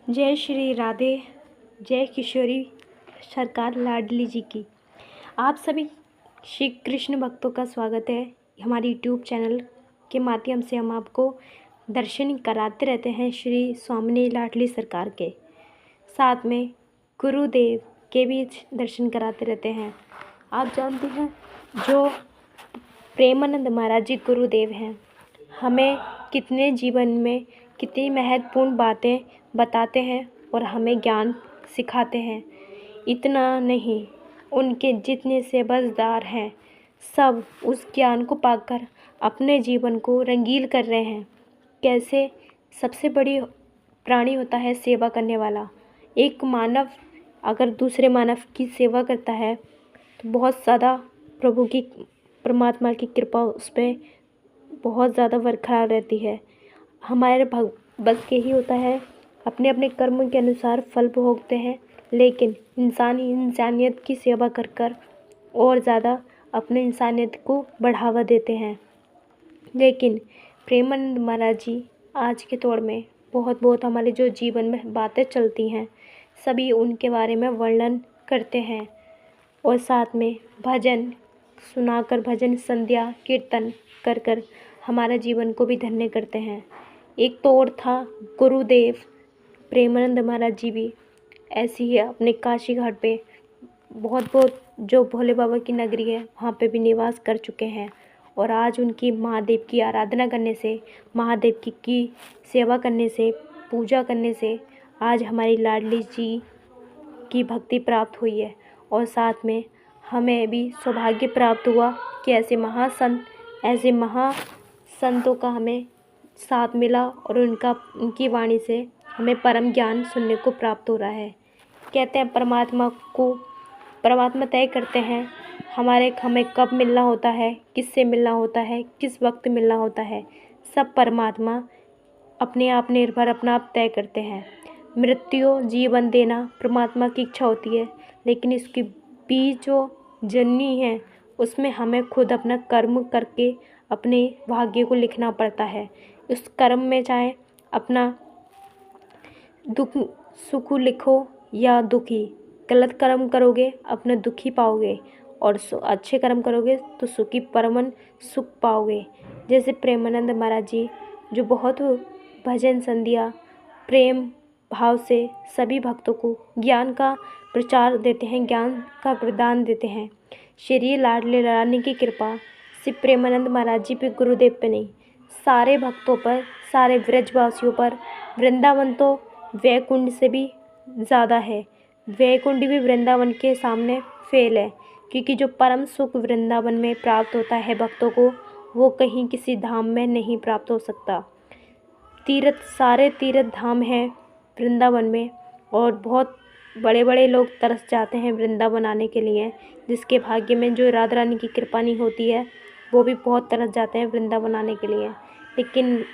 जय श्री राधे। जय किशोरी सरकार लाडली जी की। आप सभी श्री कृष्ण भक्तों का स्वागत है। हमारे यूट्यूब चैनल के माध्यम से हम आपको दर्शन कराते रहते हैं श्री स्वामिनी लाडली सरकार के। साथ में गुरुदेव के भी दर्शन कराते रहते हैं। आप जानते हैं जो प्रेमानंद महाराज जी गुरुदेव हैं, हमें कितने जीवन में कितनी महत्वपूर्ण बातें बताते हैं और हमें ज्ञान सिखाते हैं। इतना नहीं, उनके जितने सेवकदार हैं सब उस ज्ञान को पाकर अपने जीवन को रंगील कर रहे हैं। कैसे? सबसे बड़ी प्राणी होता है सेवा करने वाला। एक मानव अगर दूसरे मानव की सेवा करता है तो बहुत ज़्यादा प्रभु की परमात्मा की कृपा उस पर बहुत ज़्यादा बरकरार रहती है। हमारे बस के ही होता है, अपने अपने कर्म के अनुसार फल भोगते हैं, लेकिन इंसानियत की सेवा कर कर और ज़्यादा अपने इंसानियत को बढ़ावा देते हैं। लेकिन प्रेमानंद महाराज जी आज के दौर में बहुत हमारे जो जीवन में बातें चलती हैं सभी उनके बारे में वर्णन करते हैं और साथ में भजन सुनाकर, भजन संध्या कीर्तन कर कर हमारे जीवन को भी धन्य करते हैं। एक तो और था गुरुदेव प्रेमानंद महाराज जी भी ऐसी ही अपने काशी घाट पे बहुत जो भोले बाबा की नगरी है वहाँ पे भी निवास कर चुके हैं। और आज उनकी महादेव की आराधना करने से, महादेव की सेवा करने से, पूजा करने से आज हमारी लाडली जी की भक्ति प्राप्त हुई है। और साथ में हमें भी सौभाग्य प्राप्त हुआ कि ऐसे महासंतों का हमें साथ मिला और उनकी वाणी से हमें परम ज्ञान सुनने को प्राप्त हो रहा है। कहते हैं परमात्मा तय करते हैं हमें कब मिलना होता है, किससे मिलना होता है, किस वक्त मिलना होता है। सब परमात्मा अपने आप निर्भर अपना आप तय करते हैं। मृत्यु जीवन देना परमात्मा की इच्छा होती है, लेकिन इसकी बीज जो जननी है उसमें हमें खुद अपना कर्म करके अपने भाग्य को लिखना पड़ता है। उस कर्म में चाहे अपना दुख सुख लिखो या दुखी। गलत कर्म करोगे अपना दुखी पाओगे और अच्छे कर्म करोगे तो सुखी परमन सुख पाओगे। जैसे प्रेमानंद महाराज जी जो बहुत भजन संध्या प्रेम भाव से सभी भक्तों को ज्ञान का प्रचार देते हैं, ज्ञान का प्रदान देते हैं। श्री लाडली रानी की कृपा सिर्फ प्रेमानंद महाराज जी पे, गुरुदेव पे नहीं, सारे भक्तों पर, सारे व्रजवासियों पर। वृंदावन तो वैकुंठ से भी ज़्यादा है। वैकुंठ भी वृंदावन के सामने फेल है, क्योंकि जो परम सुख वृंदावन में प्राप्त होता है भक्तों को वो कहीं किसी धाम में नहीं प्राप्त हो सकता। सारे तीर्थ धाम हैं वृंदावन में और बहुत बड़े लोग तरस जाते हैं वृंदावन आने के लिए। जिसके भाग्य में जो राधा रानी की कृपा नहीं होती है वो भी बहुत तरस जाते हैं वृंदावन आने के लिए। लेकिन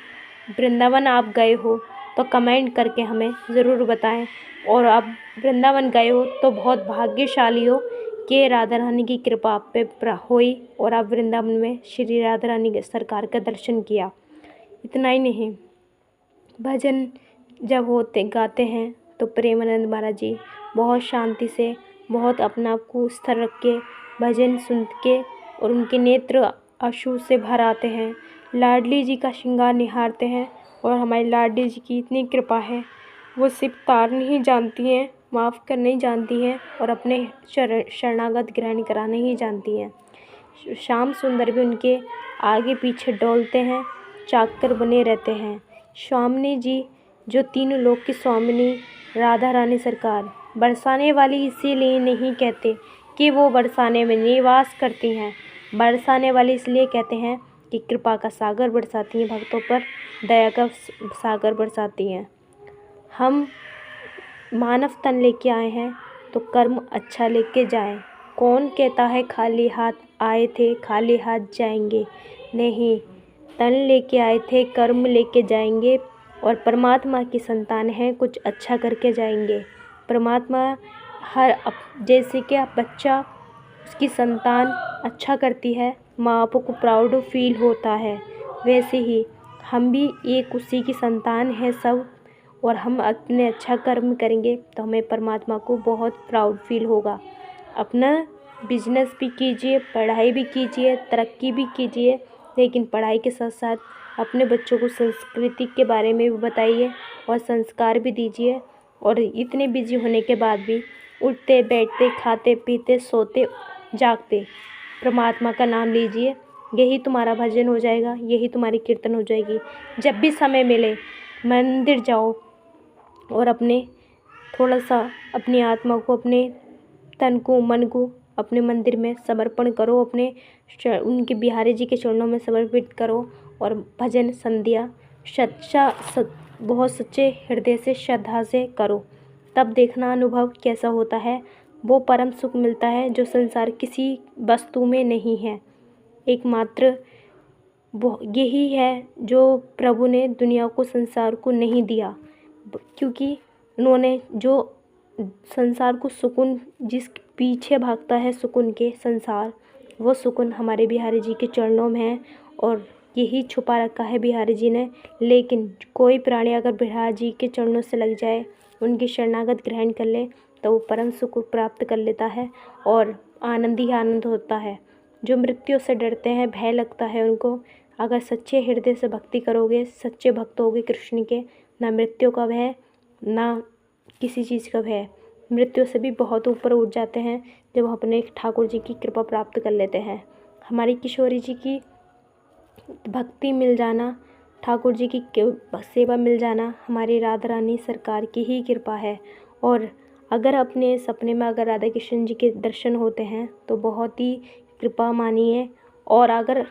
वृंदावन आप गए हो तो कमेंट करके हमें ज़रूर बताएं, और आप वृंदावन गए हो तो बहुत भाग्यशाली हो कि राधा रानी की कृपा आप पे हुई और आप वृंदावन में श्री राधा रानी के सरकार का दर्शन किया। इतना ही नहीं, भजन जब गाते हैं तो प्रेमानंद महाराज जी बहुत शांति से, बहुत अपना आप को स्थिर रख के भजन सुन के, और उनके नेत्र आंसू से भर आते हैं। लाडली जी का श्रृंगार निहारते हैं और हमारी लाडली जी की इतनी कृपा है, वो सिर्फ तारना ही जानती हैं, माफ़ करना ही जानती हैं और अपने शरणागत ग्रहण कराना ही जानती हैं। श्याम सुंदर भी उनके आगे पीछे डोलते हैं, चाकर बने रहते हैं। स्वामिनी जी जो तीनों लोक की स्वामिनी राधा रानी सरकार, बरसाने वाली इसीलिए नहीं कहते कि वो बरसाने में निवास करती हैं, बरसाने वाली इसलिए कहते हैं कि कृपा का सागर बरसाती हैं भक्तों पर, दया का सागर बरसाती हैं। हम मानव तन लेके आए हैं तो कर्म अच्छा लेके जाएं। कौन कहता है खाली हाथ आए थे खाली हाथ जाएंगे? नहीं, तन लेके आए थे, कर्म लेके जाएंगे और परमात्मा की संतान हैं, कुछ अच्छा करके जाएंगे। परमात्मा जैसे कि आप बच्चा उसकी संतान अच्छा करती है, माँ बाप को प्राउड फील होता है, वैसे ही हम भी एक उसी की संतान है सब, और हम अपने अच्छा कर्म करेंगे तो हमें परमात्मा को बहुत प्राउड फील होगा। अपना बिजनेस भी कीजिए, पढ़ाई भी कीजिए, तरक्की भी कीजिए, लेकिन पढ़ाई के साथ साथ अपने बच्चों को संस्कृति के बारे में भी बताइए और संस्कार भी दीजिए। और इतने बिजी होने के बाद भी उठते बैठते खाते पीते सोते जागते परमात्मा का नाम लीजिए। यही तुम्हारा भजन हो जाएगा, यही तुम्हारी कीर्तन हो जाएगी। जब भी समय मिले मंदिर जाओ और अपने थोड़ा सा अपनी आत्मा को, अपने तन को, मन को अपने मंदिर में समर्पण करो, अपने उनके बिहारी जी के चरणों में समर्पित करो और भजन संध्या बहुत सच्चे हृदय से श्रद्धा से करो। तब देखना अनुभव कैसा होता है। वो परम सुख मिलता है जो संसार किसी वस्तु में नहीं है। एकमात्र वो यही है जो प्रभु ने दुनिया को, संसार को नहीं दिया, क्योंकि उन्होंने जो संसार को सुकून, जिस पीछे भागता है सुकून के संसार, वो सुकून हमारे बिहारी जी के चरणों में है और यही छुपा रखा है बिहारी जी ने। लेकिन कोई प्राणी अगर बिहारी जी के चरणों से लग जाए, उनकी शरणागत ग्रहण कर ले, तो वो परम सुख प्राप्त कर लेता है और आनंद ही आनंद होता है। जो मृत्यु से डरते हैं, भय लगता है उनको, अगर सच्चे हृदय से भक्ति करोगे, सच्चे भक्त होगे कृष्ण के, ना मृत्यु का भय, ना किसी चीज़ का भय। मृत्यु से भी बहुत ऊपर उठ जाते हैं जब हम अपने ठाकुर जी की कृपा प्राप्त कर लेते हैं। हमारी किशोरी जी की भक्ति मिल जाना, ठाकुर जी की सेवा मिल जाना हमारी राधा रानी सरकार की ही कृपा है। और अगर अपने सपने में अगर राधा कृष्ण जी के दर्शन होते हैं तो बहुत ही कृपा मानिए। और अगर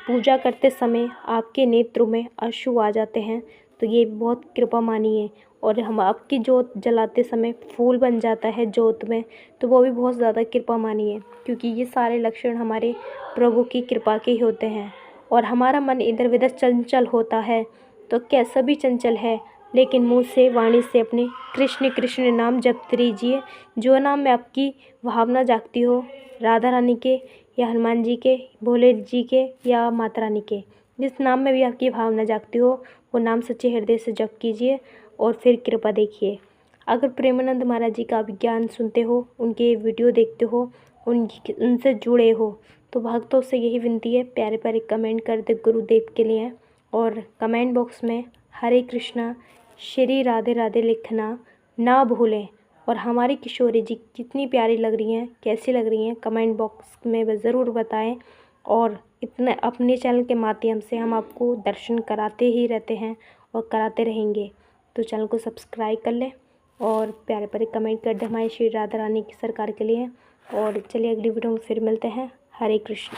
पूजा करते समय आपके नेत्रों में अश्रु आ जाते हैं तो ये बहुत कृपा मानिए। और हम आपकी जोत जलाते समय फूल बन जाता है जोत में, तो वो भी बहुत ज़्यादा कृपा मानिए, क्योंकि ये सारे लक्षण हमारे प्रभु की कृपा के ही होते हैं। और हमारा मन इधर उधर चंचल होता है, तो कैसा भी चंचल है, लेकिन मुँह से वाणी से अपने कृष्ण कृष्ण नाम जपते रहिए। जो नाम में आपकी भावना जागती हो, राधा रानी के या हनुमान जी के, भोले जी के या माता रानी के, जिस नाम में भी आपकी भावना जागती हो, वो नाम सच्चे हृदय से जप कीजिए और फिर कृपा देखिए। अगर प्रेमानंद महाराज जी का आप ज्ञान सुनते हो, उनके वीडियो देखते हो, उनसे जुड़े हो, तो भक्तों से यही विनती है, प्यारे प्यारे कमेंट कर दे गुरुदेव के लिए और कमेंट बॉक्स में हरे कृष्णा श्री राधे राधे लिखना ना भूलें। और हमारी किशोरी जी कितनी प्यारी लग रही हैं, कैसी लग रही हैं, कमेंट बॉक्स में ज़रूर बताएं। और इतने अपने चैनल के माध्यम से हम आपको दर्शन कराते ही रहते हैं और कराते रहेंगे। तो चैनल को सब्सक्राइब कर लें और प्यारे प्यारे कमेंट कर दें हमारी श्री राधा रानी की सरकार के लिए। और चलिए अगली वीडियो में फिर मिलते हैं। हरे कृष्ण।